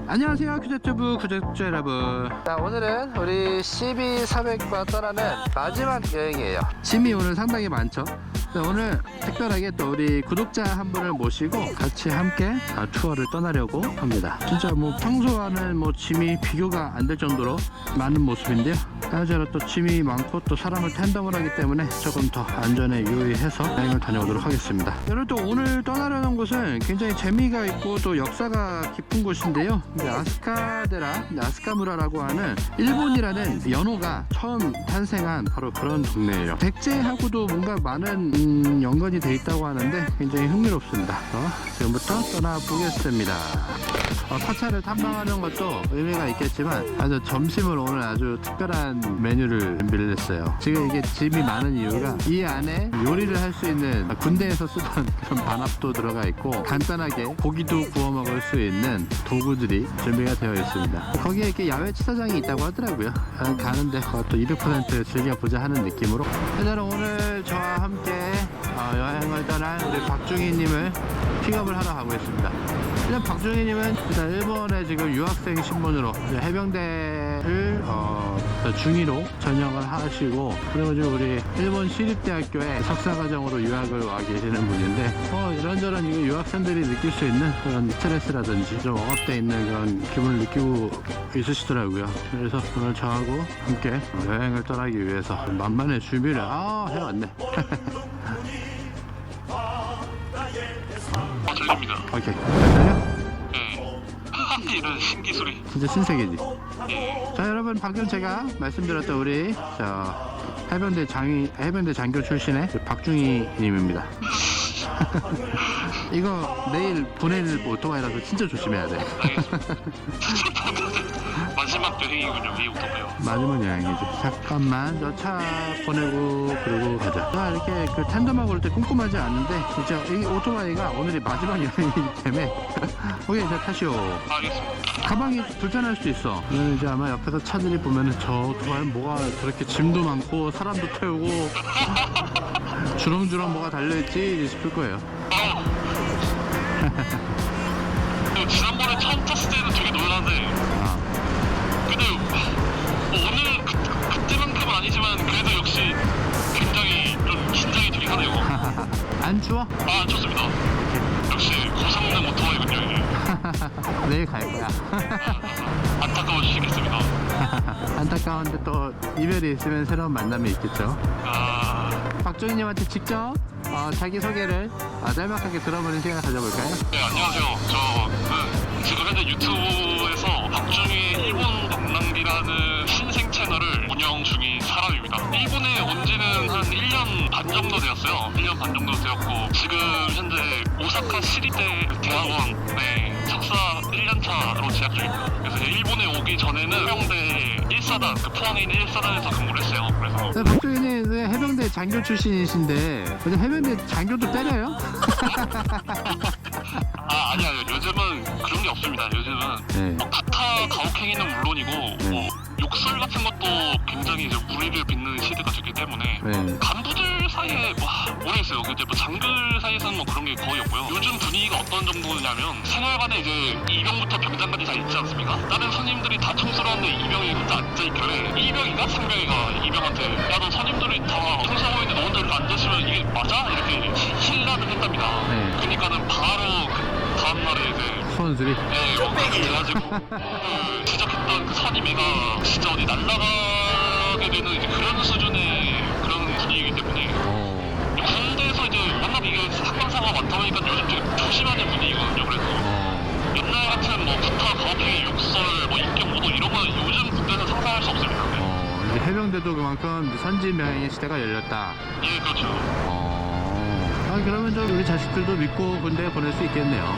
안녕하세요, 큐제튜브 구독자 여러분. 자, 오늘은 우리 CB400과 떠나는 마지막 여행이에요. 짐이 오늘 상당히 많죠. 오늘 특별하게 또 우리 구독자 한 분을 모시고 같이 함께 투어를 떠나려고 합니다. 진짜 뭐 평소와는 뭐 짐이 비교가 안 될 정도로 많은 모습인데요. 따라서 또 짐이 많고 또 사람을 텐덤을 하기 때문에 조금 더 안전에 유의해서 여행을 다녀오도록 하겠습니다. 여러분, 또 오늘 떠나려는 곳은 굉장히 재미가 있고 또 역사가 깊은 곳인데요. 아스카데라, 아스카무라라고 하는 일본이라는 연호가 처음 탄생한 바로 그런 동네예요. 백제하고도 뭔가 많은 연관이 돼 있다고 하는데 굉장히 흥미롭습니다. 지금부터 떠나보겠습니다. 사찰을 탐방하는 것도 의미가 있겠지만 아주 점심을 오늘 아주 특별한 메뉴를 준비를 했어요. 지금 이게 짐이 많은 이유가 이 안에 요리를 할 수 있는 군대에서 쓰던 그런 반합도 들어가 있고 간단하게 고기도 구워 먹을 수 있는 도구들이 준비가 되어 있습니다. 거기에 이렇게 야외 치사장이 있다고 하더라고요. 가는데 그것도 200% 즐겨보자 하는 느낌으로. 일단 오늘 저와 함께 여행을 떠난 우리 박중희님을 픽업을 하러 가고 있습니다. 일단 박중희님은 일단 일본에 지금 유학생 신분으로 해병대를 중위로 전역을 하시고, 그리고 지금 우리 일본 시립대학교에 석사과정으로 유학을 와 계시는 분인데 이런저런 이거 유학생들이 느낄 수 있는 그런 스트레스라든지 좀 억압되어 있는 그런 기분을 느끼고 있으시더라고요. 그래서 오늘 저하고 함께 여행을 떠나기 위해서 만반의 준비를 해왔네. 들립니다. 오케이. 잘 들려? 네. 이런 신기술이. 진짜 신세계지. 네. 자, 여러분, 방금 제가 말씀드렸던 우리 해병대 장교 출신의 박중희 님입니다. 이거 내일 보낼 오토바이라서 진짜 조심해야 돼. 마지막 여행이군요. 이 오토바이요. 마지막 여행이지. 잠깐만, 저 차 보내고 그러고 가자. 이렇게 그 텐덤하고 그럴 때 꼼꼼하지 않은데 진짜 이 오토바이가 오늘이 마지막 여행이기 때문에 오케이, 자, 타시오. 알겠습니다. 가방이 불편할 수도 있어. 오늘 이제 아마 옆에서 차들이 보면은 저 오토바이는 뭐가 저렇게 짐도 많고 사람도 태우고 주렁주렁 뭐가 달려있지 싶을 거예요. 지난번에 처음 탔을 때는 되게 놀랐는데 근데 오늘 그때만큼은 아니지만 그래도 역시 굉장히 좀 긴장이 되긴 하네요. 안 추워? 좋습니다. 역시 고성능 오토바이군요. 이게. 내일 갈 거야. 안타까워지시겠습니다. 안타까운데 또 이별이 있으면 새로운 만남이 있겠죠. 박종희님한테 직접 자기소개를 짤막하게 들어보는 시간을 가져볼까요? 네, 안녕하세요. 저는 지금 현재 유튜브에서 박중희 일본 관람기라는 신생 채널을 운영 중인 사람입니다. 일본에 온 지는 한 1년 반 정도 되었어요. 1년 반 정도 되었고 지금 현재 오사카 시리대 대학원에 석사 1년차로 재학 중입니다. 그래서 일본에 오기 전에는 해병대 1사단, 그 포항에 있는 1사단에서 근무를 했어요. 그래서 네, 박종희님 해병대 장교 출신이신데 요즘 해병대 장교도 때려요? 아니요. 요즘은 그런 게 없습니다. 요즘은 네. 구타 가혹행위는 물론이고 네. 욕설 같은 것도 굉장히 이제 무리를 빚는 시대가 됐기 때문에 네. 간부들 사이에 모르겠어요. 근데 장글 사이에서는 그런 게 거의 없고요. 요즘 분위기가 어떤 정도냐면 생활관에 이제 이병부터 병장까지 다 있지 않습니까? 다른 선임들이 다 청소를 하는데 이병이 혼자 앉아있길래 이병인가 상병이가 이병한테 야, 너 선임들이 다 청소하고 있는데 너 혼자 이렇게 앉아있으면 이게 맞아? 이렇게 힐난을 했답니다. 네. 그러니까는 바로 그 다음날에 이제 소원술이? 네, 그래가지고 지적했던 그 선임이가 진짜 어디 날아가게 되는 이제 그런 수준의 그런 분위기이기 때문에 군대에서 이제 워낙 이게 사건사고가 많다 보니까 요즘 되게 조심하는 분위기거든요. 그래서 옛날 같은 구타, 가혹행위, 욕설, 인격 모독 이런 거는 요즘 군대에서 상상할 수 없습니다. 네. 이제 해병대도 그만큼 선진병의 시대가 열렸다. 예, 그렇죠. 그러면 좀 우리 자식들도 믿고 군대에 보낼 수 있겠네요.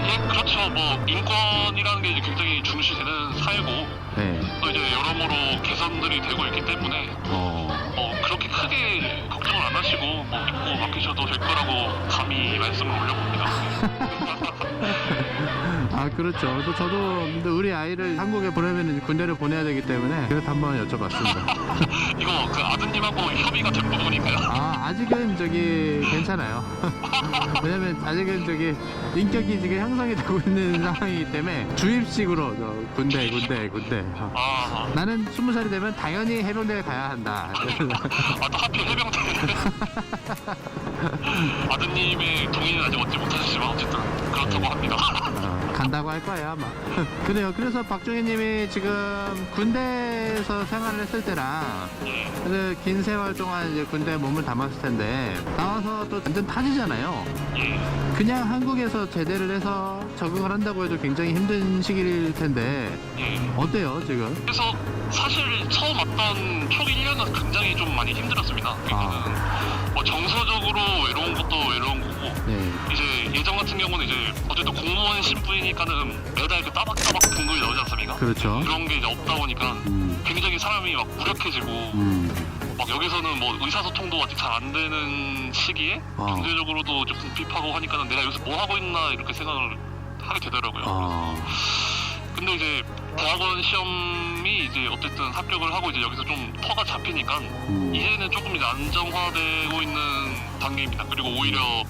예, 그렇죠. 인권이라는 게 이제 굉장히 중시되는 사회고, 네. 또 이제 여러모로 개선들이 되고 있기 때문에, 그렇게 크게 걱정을 안 하시고, 믿고 맡기셔도 될 거라고 감히 말씀을 올려봅니다. 아 그렇죠. 또 저도 근데 우리 아이를 한국에 보내면 군대를 보내야 되기 때문에 그래서 한번 여쭤봤습니다. 이거 그 아드님하고 협의가 된 부분인가요? 아 아직은 저기 괜찮아요. 왜냐면 아직은 저기 인격이 지금 형성이 되고 있는 상황이기 때문에 주입식으로 군대. 아, 나는 20살이 되면 당연히 해병대에 가야 한다. 아, 또 하필 해병대. 아드님의 동의는 아직 얻지 못하셨지만 어쨌든 그렇다고 네. 합니다. 간다고 할 거예요 아마. 그래요. 그래서 박종희님이 지금 군대에서 생활을 했을 때랑 예. 그 긴 세월 동안 이제 군대에 몸을 담았을 텐데 나와서 또 완전 타지잖아요. 예. 그냥 한국에서 제대를 해서 적응을 한다고 해도 굉장히 힘든 시기일 텐데 예. 어때요 지금? 그래서 사실 처음 왔던 초 1년은 굉장히 좀 많이 힘들었습니다. 이거는 뭐 정서적으로 외로운 것도 외로운 거고 네. 이제 예전 같은 경우는 이제 어쨌든 공무원 신분이니까는 매달 그 따박따박 등급이 나오지 않습니까? 그렇죠. 그런 게 이제 없다 보니까 굉장히 사람이 막 무력해지고 막 여기서는 뭐 의사소통도 아직 잘 안 되는 시기에 경제적으로도 좀 궁핍하고 하니까는 내가 여기서 뭐 하고 있나 이렇게 생각을 하게 되더라고요. 근데 이제 대학원 시험이 이제 어쨌든 합격을 하고 이제 여기서 좀 터가 잡히니까 이제는 조금 이제 안정화되고 있는 단계입니다. 그리고 오히려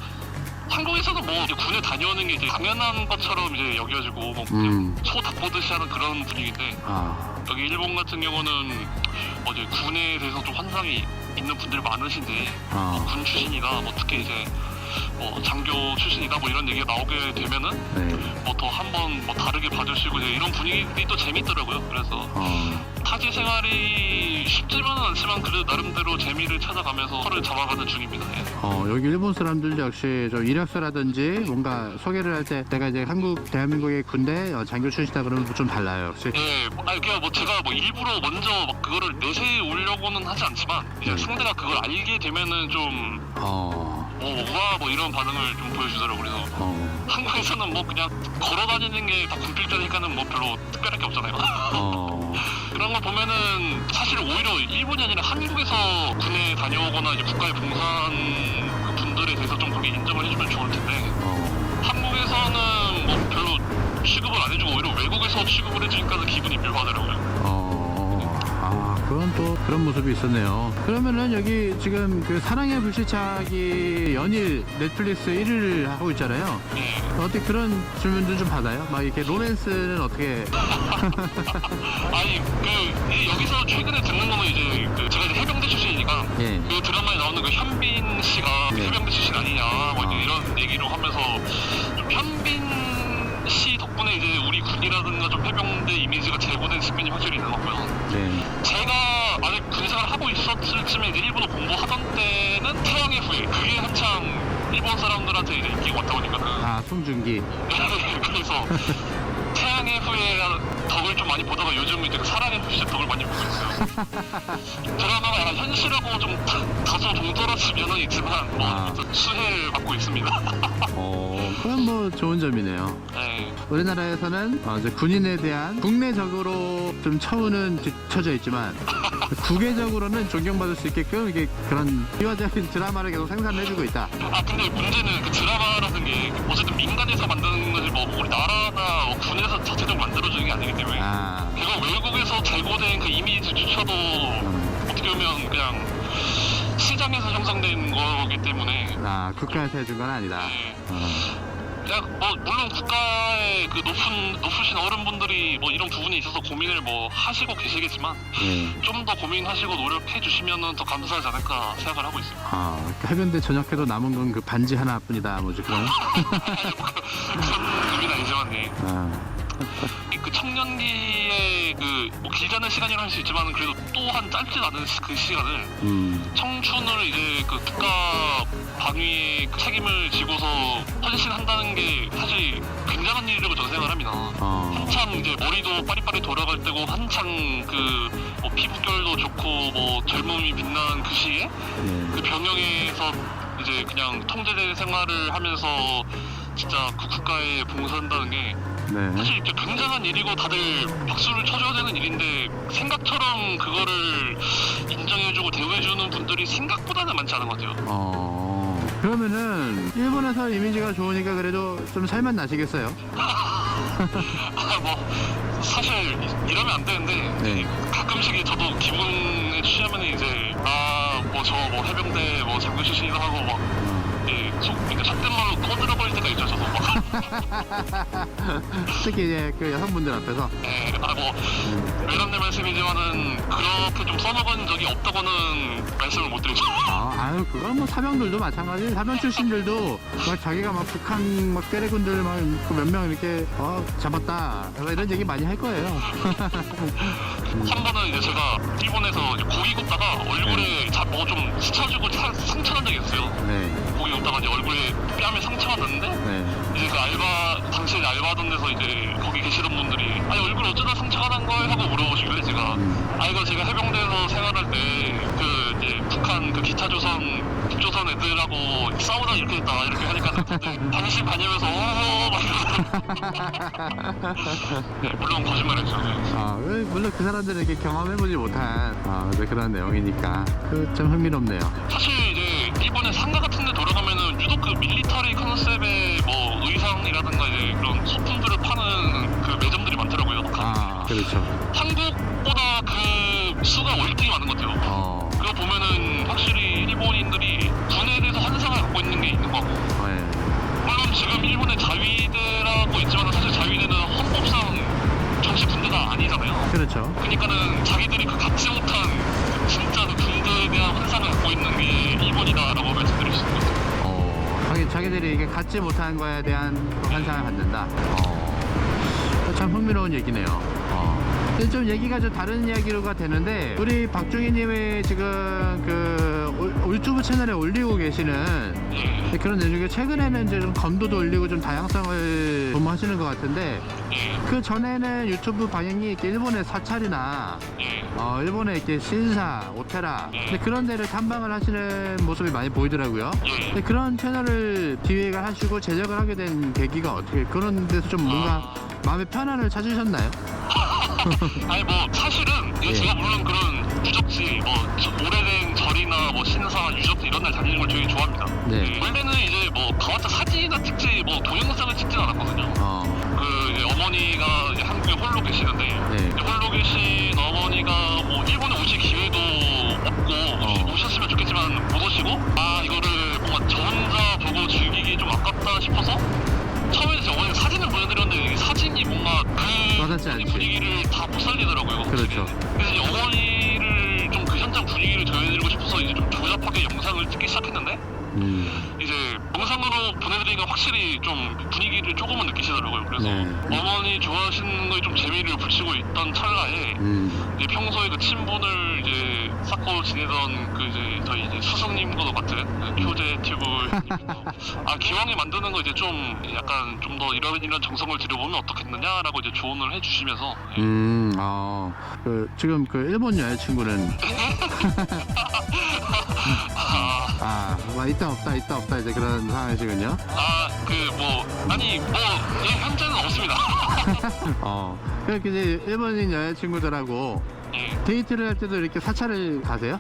한국에서도 뭐 이제 군에 다녀오는 게 이제 당연한 것처럼 이제 여겨지고 뭐 소 닭보듯이 하는 그런 분위기인데 여기 일본 같은 경우는 이제 군에 대해서 좀 환상이 있는 분들이 많으신데 뭐 군 출신이다 뭐 특히 이제 뭐 장교 출신이다 뭐 이런 얘기가 나오게 되면은 뭐 더 한번 뭐 다르게 봐주시고 이제 이런 분위기들이 또 재밌더라고요. 그래서 타지 생활이 쉽지만은 않지만 그래도 나름대로 재미를 찾아가면서 털을 잡아가는 중입니다. 예. 여기 일본 사람들 역시 좀 이력서라든지 뭔가 소개를 할 때 내가 이제 한국 대한민국의 군대 장교 출신이다 그러면 좀 달라요. 혹시? 예, 그냥 뭐 제가 뭐 일부러 먼저 막 그거를 내세우려고는 하지 않지만 이제 상대가 그걸 알게 되면은 좀 우와 뭐 이런 반응을 좀 보여주더라고요. 그래서 한국에서는 뭐 그냥 걸어다니는 게 다 군필자니까는 뭐 별로 특별할 게 없잖아요. 그런 거 보면은 사실 오히려 일본이 아니라 한국에서 군에 다녀오거나 이제 국가에 봉사한 그 분들에 대해서 좀 그렇게 인정을 해주면 좋을 텐데 한국에서는 뭐 별로 취급을 안 해주고 오히려 외국에서 취급을 해주니까 기분이 묘하더라고요. 그건 또 그런 모습이 있었네요. 그러면은 여기 지금 그 사랑의 불시착이 연일 넷플릭스 1위를 하고 있잖아요. 예. 어떻게 그런 질문도 좀 받아요? 막 이렇게 로맨스는 어떻게? 아니 여기서 최근에 듣는 거는 이제 제가 이제 해병대 출신이니까 예. 그 드라마에 나오는 그 현빈 씨가 해병대 출신 아니냐 뭐 이제 이런 얘기로 하면서 좀 현빈 씨 덕분에 이제 우리 군이라든가 좀 해병대 이미지가 제고된 측면이 확실히 있는 거고요. 네. 제가 아직 군생활을 하고 있었을 쯤에 이제 일본어 공부하던 때는 태양의 후예 그게 한창 일본 사람들한테 이제 인기가 왔다 보니까는 송중기. 그래서 태양의 후예 덕을 좀 많이 보다가 요즘 이제 사랑의 후예 덕을 많이 보고 있어요. 드라마가 현실하고 좀 다소 동떨어진 면은 있지만 뭐 수혜를 받고 있습니다. 그건 뭐 좋은 점이네요. 네. 우리나라에서는 이제 군인에 대한 국내적으로 좀 처우는 뒤처져 있지만 국외적으로는 존경받을 수 있게끔 이게 그런 비화적인 드라마를 계속 생산해주고 있다. 근데 문제는 그 드라마라는 게 어쨌든 민간에서 만드는 거지 뭐 우리나라나 뭐 군에서 자체적으로 만들어주는 게 아니기 때문에 그거 외국에서 제고된 그 이미지조차도 어떻게 보면 그냥 시장에서 형성된 거기 때문에 국가에서 해준 건 아니다. 네. 그냥 뭐 물론 국가의 그 높으신 어른분들이 뭐 이런 부분에 있어서 고민을 뭐 하시고 계시겠지만 좀 더 고민하시고 노력해 주시면은 더 감사하지 않을까 생각을 하고 있습니다. 해변대 전역해도 남은 건 그 반지 하나뿐이다. 뭐지 그런? 그런 의미는 아니지만 네. 그 청년기에 뭐 길잖은 시간이라 할 수 있지만 그래도 또한 짧진 않은 그 시간을 청춘을 이제 그 국가 방위의 그 책임을 지고서 헌신한다는 게 사실 굉장한 일이라고 저는 생각을 합니다. 한창 이제 머리도 빠릿빠릿 돌아갈 때고 한창 뭐 피부결도 좋고 뭐 젊음이 빛나는 그 시기에 그 병영에서 이제 그냥 통제된 생활을 하면서 진짜 그 국가에 봉사한다는 게 사실 이제 굉장한 일이고 다들 박수를 쳐줘야 되는 일인데 생각처럼 그거를 인정해주고 대우해주는 분들이 생각보다는 많지 않은 것 같아요. 그러면은 일본에서 이미지가 좋으니까 그래도 좀 살만 나시겠어요? 뭐 사실 이러면 안 되는데 네. 가끔씩 저도 기분에 취하면 이제 뭐 저 뭐 해병대 뭐 장교 출신이기도 하고 막 그러니까 속된 말로 떠들어버릴 때가 있죠 저도 막. 특히 이제 그 여성분들 앞에서. 네, 뭐 외람된 말씀이지만은 그렇게 좀 써먹은 적이 없다고는 말씀을 못 드리죠. 아유 그건 뭐 사병들도 마찬가지. 사병 출신들도 막 자기가 막 북한 막 때레군들 막 몇 명 이렇게 잡았다 뭐 이런 얘기 많이 할 거예요. 한 번은 이제 제가 일본에서 이제 고기 굽다가 얼굴에 뭐 좀 스쳐주고 상처난 적이 있어요. 네. 고기 굽다가 이제 얼굴에 뺨에 상처가 났는데 네. 이제 그 당시에 알바하던 데서 이제 거기 계시던 분들이 아니 얼굴 어쩌다 상처가 난 거예요 하고 물어보시길래 제가 이거 제가 해병대에서 생활할 때 그 이제 북한 그 기타조선 북조선 애들하고 싸우다 이렇게 했다 이렇게 하니까 다들 반신반의하면서 네, 물론 거짓말했죠. 네. 물론 그 사람들은 이렇게 경험해보지 못한 그런 내용이니까 좀 흥미롭네요. 사실 이제 일본의 상가 같은 데 돌아가면은 유독 그 밀리터리 컨셉의 뭐 의상이라든가 이제 그런 소품들을 파는 그 매점들이 많더라고요. 그렇죠. 한국보다 그 수가 월등히 많은 것 같아요. 그거 보면은 확실히 일본인들이 군에 대해서 환상을 갖고 있는 게 있는 거고. 네. 물론 지금 일본의 자위대라고 있지만 사실 자위대는 헌법상 정식 군대가 아니잖아요. 그렇죠. 그러니까는 자기들이 그 갖지 못한 진짜 그 군대에 대한 환상을 갖고 있는 게 일본이다라고 말씀드릴 수 있는 거죠. 자기들이 이게 갖지 못한 거에 대한 환상을 갖는다. 참 흥미로운 얘기네요. 근데 좀 얘기가 좀 다른 이야기로가 되는데 우리 박중희님이 지금 그 유튜브 채널에 올리고 계시는 그런 내용 중에 최근에는 이제 좀 검도도 올리고 좀 다양성을 도모하시는 것 같은데 그 전에는 유튜브 방향이 이렇게 일본의 사찰이나 일본의 이렇게 신사, 오테라 그런 데를 탐방을 하시는 모습이 많이 보이더라고요. 근데 그런 채널을 기획을 하시고 제작을 하게 된 계기가 어떻게 그런 데서 좀 뭔가 마음의 편안을 찾으셨나요? 아니 뭐 사실은 제가 물론 그런 유적지 뭐 오래된 절이나 뭐 신사 유적지 이런 데 다니는 걸 되게 좋아합니다. 원래는 이제 뭐 가봤자 사진이나 찍지 뭐 동영상을 찍진 않았거든요. 그 이제 어머니가 이제 한국에 홀로 계시는데 이제 홀로 계신 어머니가 뭐 일본에 오실 기회도 없고 오셨으면 좋겠지만 못 오시고 이거를 뭔가 저 혼자 보고 즐기기 좀 아깝다 싶어서 처음에는 제 어머니 사진을 보여드렸는데 사진이 뭔가 그 분위기를 다 못 살리더라고요. 그렇죠. 그래서 이제 어머니를 좀 그 현장 분위기를 전해드리고 싶어서 이제 좀 조잡하게 영상을 찍기 시작했는데 이제 영상으로 보내드리니까 확실히 좀 분위기를 조금은 느끼시더라고요. 그래서 어머니 좋아하시는 거에 좀 재미를 붙이고 있던 찰나에 이제 평소에 그 친분을 이제 쌓고 지내던 그 이제 저희 이제 스승님과도 같은 그 교재 튜브 기왕에 만드는 거 이제 좀 약간 좀 더 이런 정성을 들여보면 어떻겠느냐라고 이제 조언을 해주시면서 지금 그 일본 여자친구는 있다 없다 이제 그런 상황이시군요. 현재는 없습니다. 그렇게 이제 일본인 여자친구들하고 데이트를 할 때도 이렇게 사찰을 가세요?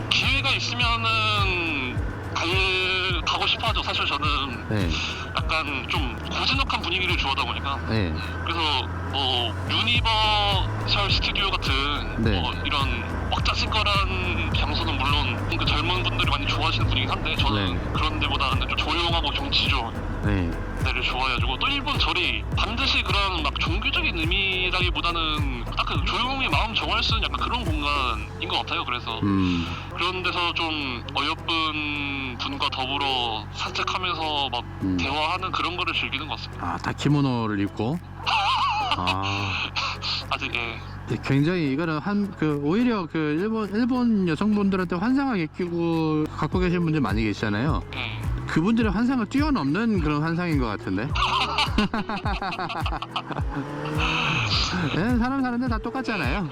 기회가 있으면은 가고 싶어 하죠. 사실 저는 약간 좀 고즈넉한 분위기를 좋아하다 보니까 그래서 뭐 유니버설 스튜디오 같은 뭐 이런 왁자지껄한 장소는 물론 그 젊은 분들이 많이 좋아하시는 분이긴 한데 저는 그런 데보다는 좀 조용하고 경치 좋은 데를 좋아해가지고 또 일본 절이 반드시 그런 막 종교적인 의미라기보다는 딱 그 조용히 마음 정할 수 있는 약간 그런 공간인 것 같아요. 그래서 그런 데서 좀 어여쁜 분과 더불어 산책하면서 막 대화하는 그런 거를 즐기는 것 같습니다. 다 키모노를 입고. 아직 굉장히 이거는 오히려 그 일본 여성분들한테 환상을 갖고 계신 분들 많이 계시잖아요. 그분들의 환상을 뛰어넘는 그런 환상인 것 같은데. 사람 사는데 다 똑같잖아요.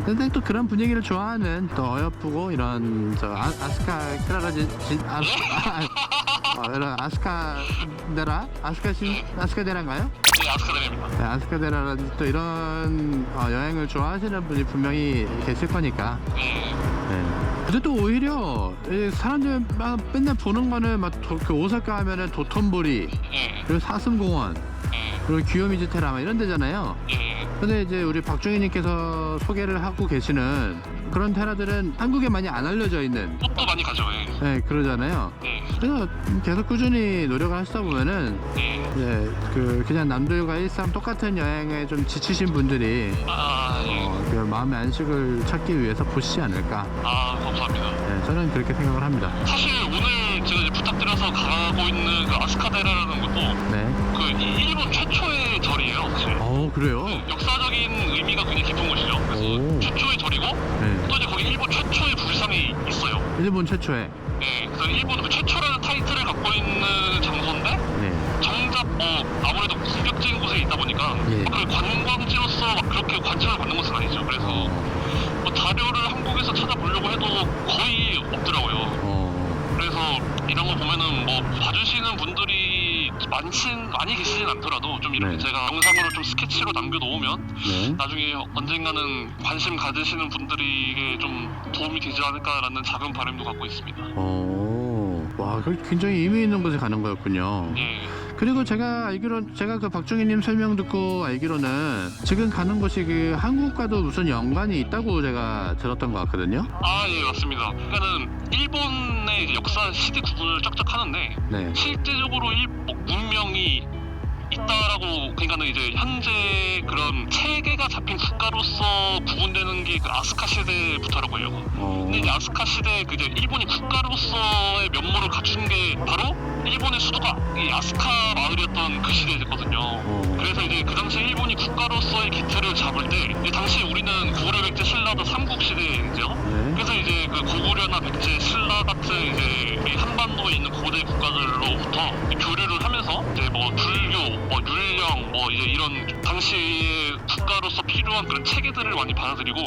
근데 또 그런 분위기를 좋아하는 또 어여쁘고 이런 아스카 이런 아스카데라인가요? 네, 아스카데라입니다. 아스카데라라든지 또 이런 여행을 좋아하시는 분이 분명히 계실 거니까. 근데 또 오히려 이 사람들 막 맨날 보는 거는 막 그 오사카 하면은 도톤보리, 예. 그리고 사슴공원, 예. 그리고 기요미즈 테라마 이런 데잖아요. 예. 근데 이제 우리 박종희님께서 소개를 하고 계시는 그런 테라들은 한국에 많이 안 알려져 있는, 꽃도 많이 가죠. 예. 네, 그러잖아요. 네. 그래서 계속 꾸준히 노력을 하시다 보면은 네. 이제 그냥 남들과 일상 똑같은 여행에 좀 지치신 분들이 아, 예. 그 마음의 안식을 찾기 위해서 보시지 않을까. 아, 감사합니다. 네, 저는 그렇게 생각을 합니다. 사실 오늘 제가 이제 부탁드려서 가고 있는 그 아스카데라라는 것도 네. 그 일본 최초의 절이에요, 사실. 그래요? 역사적인 의미가 굉장히 깊은 곳이죠. 그래서 오. 최초의 절이고 네. 또 이제 거기 일본 최초의 불상이 있어요. 일본 최초의. 네, 그래서 일본 그 최초라는 타이틀을 갖고 있는 장소인데 네. 정작 아무래도 국격적인 곳에 있다 보니까 예. 그 관광지로서 막 그렇게 관심을 받는 것은 아니죠. 그래서 뭐 자료를 한국에서 찾아보려고 해도 거의 없더라고요. 그래서 이런 거 보면은 뭐 봐주시는 분들이 많이 계시진 않더라도 좀 이렇게 네. 제가 영상으로 좀 스케치로 남겨놓으면 네. 나중에 언젠가는 관심 가지시는 분들에게 좀 도움이 되지 않을까라는 작은 바람도 갖고 있습니다. 와, 굉장히 의미 있는 곳에 가는 거였군요. 예. 그리고 제가 그 박종희님 설명 듣고 알기로는 지금 가는 곳이 그 한국과도 무슨 연관이 있다고 제가 들었던 것 같거든요. 아, 예, 맞습니다. 그러니까는 일본의 이제 역사 시대 구분을 쫙쫙 하는데 네. 실제적으로 문명이 있다라고, 그러니까는 이제 현재 그런 체계가 잡힌 국가로서 구분되는 게 그 아스카 시대부터라고 해요. 근데 이제 아스카 시대 그 이제 일본이 국가로서의 면모를 갖춘 게 바로 일본의 수도가 이 아스카 마을이었던 그 시대였거든요. 그래서 이제 그 당시 일본이 국가로서의 기틀을 잡을 때 이제 당시 우리는 고구려, 백제, 신라도 삼국 시대이죠. 네. 그래서 이제 그 고구려나 백제, 신라 같은 이제 이 한반도에 있는 고대 국가들로부터 교류를 하면서 이제 뭐 불교, 뭐 율령, 뭐 이제 이런 당시의 국가로서 필요한 그런 체계들을 많이 받아들이고,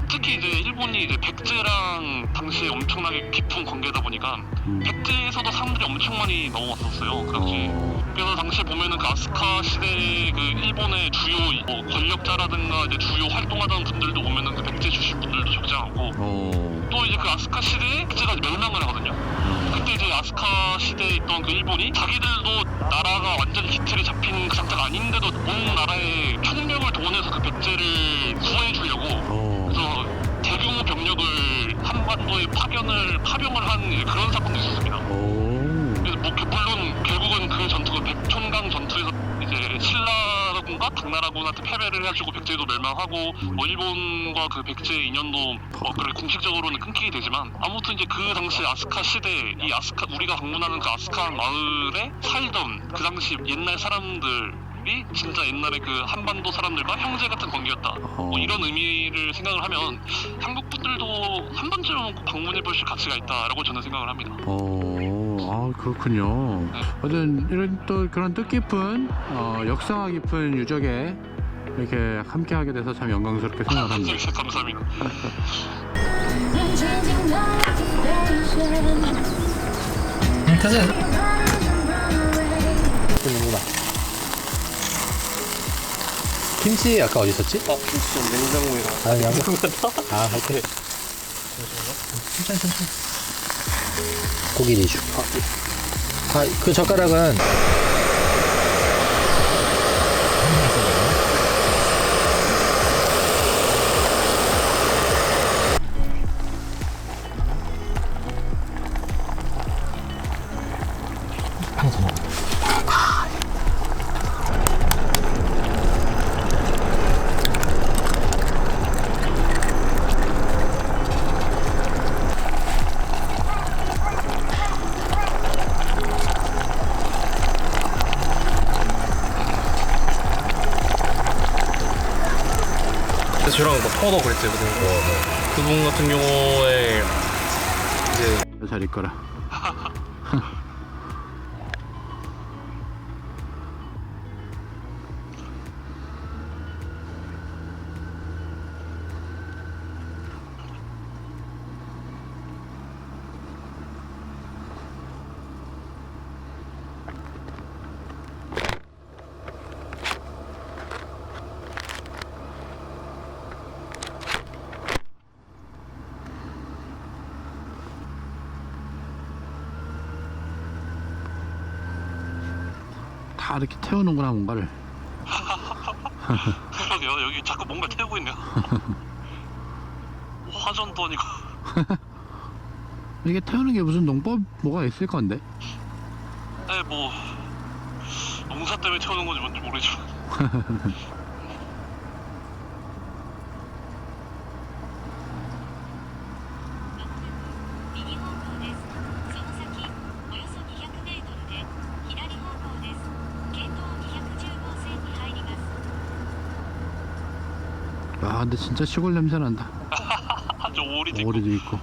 특히 이제 일본이 이제 백제랑 당시에 엄청나게 깊은 관계다 보니까 백제에서도 사람들이 엄청 많이 넘어왔었어요, 그 당시. 그래서 당시에 보면은 그 아스카 시대의 그 일본의 주요 뭐 권력자라든가 이제 주요 활동하던 분들도 보면은 그 백제 출신 분들도 적지 않고, 또 이제 그 아스카 시대에 백제가 멸망을 하거든요. 그때 이제 아스카 시대에 있던 그 일본이 자기들도 나라가 완전히 기틀이 잡힌 그 상태가 아닌데도 온 나라에 총력을 동원해서 그 백제를 구해주려고 그래서 대규모 병력을 한반도에 파병을 한 이제 그런 사건도 있었습니다. 그래서 뭐 물론 결국은 그 전투가 백촌강 전투에서 이제 신라군과 당나라군한테 패배를 해가지고 백제도 멸망하고 뭐 일본과 그 백제 인연도 그래 공식적으로는 끊기게 되지만, 아무튼 이제 그 당시 아스카 시대, 이 아스카 우리가 방문하는 그 아스카 마을에 살던 그 당시 옛날 사람들이 진짜 옛날에 그 한반도 사람들과 형제 같은 관계였다. 뭐 이런 의미를 생각을 하면 한국 분들도 한 번쯤은 꼭 방문해 보실 가치가 있다라고 저는 생각을 합니다. 아, 그렇군요. 네. 어떤 이런 또 그런 뜻깊은 역사가 깊은 유적에 이렇게 함께하게 돼서 참 영광스럽게 생각합니다. 감사합니다. 타자. 김치 아까 어디 있었지? 김치 냉장고에다. 아, 양파. 아, 오케이. 천천히. 고기 리슈. 그 젓가락은 저랑 뭐 통화도 그랬어요. 그분 같은 경우에 이제 잘 있거라. 다 이렇게 태우는구나 뭔가를. 그러게요. 여기 자꾸 뭔가 태우고 있네요. 화전도 아니고. 이게 태우는 게 무슨 농법 뭐가 있을 건데? 네, 뭐 농사 때문에 태우는 건지 뭔지 모르지만. 아 근데 진짜 시골 냄새 난다. 저 오리도 있고. 오리도 있고.